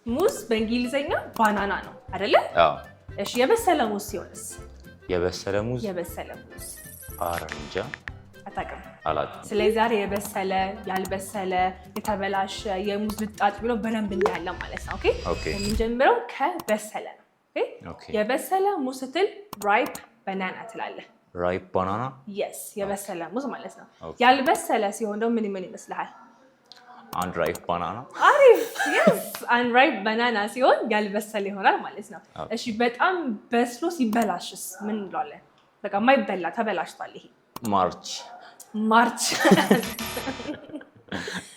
ሙዝ በእንግሊዘኛ ባናና ነው አይደለ? አዎ። እሺ የበሰለ ሙዝ ሲሆንስ? የበሰለ ሙዝ እንጃ አታውቅም? አላውቅም። ስለዚህ ዛሬ የበሰለ፣ ያልበሰለ፣ የተበላሸ የሙዝ ልጣጭ ብሎ በደንብ እናያለን ማለት ነው። ኦኬ የምንጀምረው ከበሰለ ነው። የበሰለ ሙዝ ስትል ራይፕ ባናና ትላለህ። ራይፕ ባናና? የስ የበሰለ ሙዝ ማለት ነው። ያልበሰለ ሲሆን ደግሞ ምን ይመስልሃል? አንራይፕ ባናና። አሪፍ። የስ አንራይፕ ባናና ሲሆን ያልበሰለ ይሆናል ማለት ነው። እሺ በጣም በስሎ ሲበላሽስ ምን እንለዋለን? በቃ የማይበላ ተበላሽቷል ይሄ። ማርች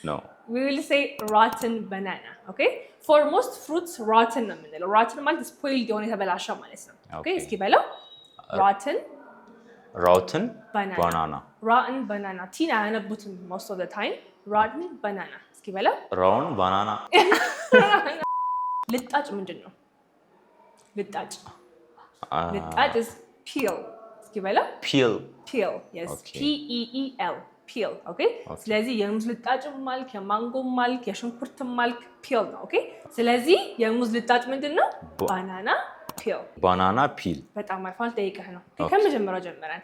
No. We will say rotten banana. Okay? For most fruits, rotten ነው የምንለው። rotten ማለት spoiled የሆነ የተበላሸ ማለት ነው። Okay? እስኪ በለው rotten banana. Rotten banana. ቲና አያነቡትም most of the time. rotten banana. እስኪ በለው rotten banana. ልጣጭ ምንድን ነው? ልጣጭ is peel. እስኪ በለው peel. Yes. P-E-E-L. ፒል ኦኬ። ስለዚህ የሙዝ ልጣጭም ማልክ የማንጎም ማልክ የሽንኩርትም ማልክ ፒል ነው። ኦኬ። ስለዚህ የሙዝ ልጣጭ ምንድነው? ባናና ፒል። በጣም አሪፍ ጠይቀህ ነው። ከመጀመሪያው ጀምረን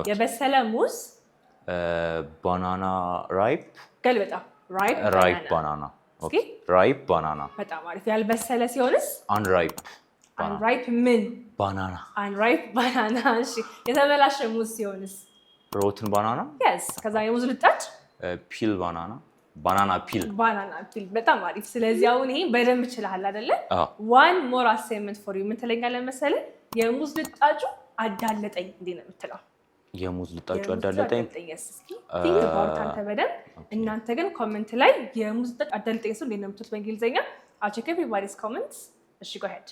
የበሰለ ሙዝ ባናና ራይፕ ገልበጣ ራይፕ ባናና። ኦኬ ራይፕ ባናና። በጣም አሪፍ። ያልበሰለ ሲሆንስ? አንራይፕ ምን? ባናና። አንራይፕ ባናና። እሺ የተበላሸ ሙዝ ሲሆንስ? ሮትን ባናና። yes ከዛ የሙዝ ልጣጭ ፒል ባናና ፒል። በጣም አሪፍ። ስለዚህ አሁን ይሄ በደንብ ይችላል አይደለ? one more assignment for you ምን ትለኛለህ መሰለህ? የሙዝ ልጣጩ አዳለጠኝ እንዴ ነው የምትለው? የሙዝ ልጣጩ አዳለጠኝ። እስኪ think about አንተ በደንብ። እናንተ ግን ኮሜንት ላይ የሙዝ ልጣጭ አዳለጠኝ እንዴ ነው የምትሉት በእንግሊዘኛ? I'll check everybody's comments. እሺ go ahead.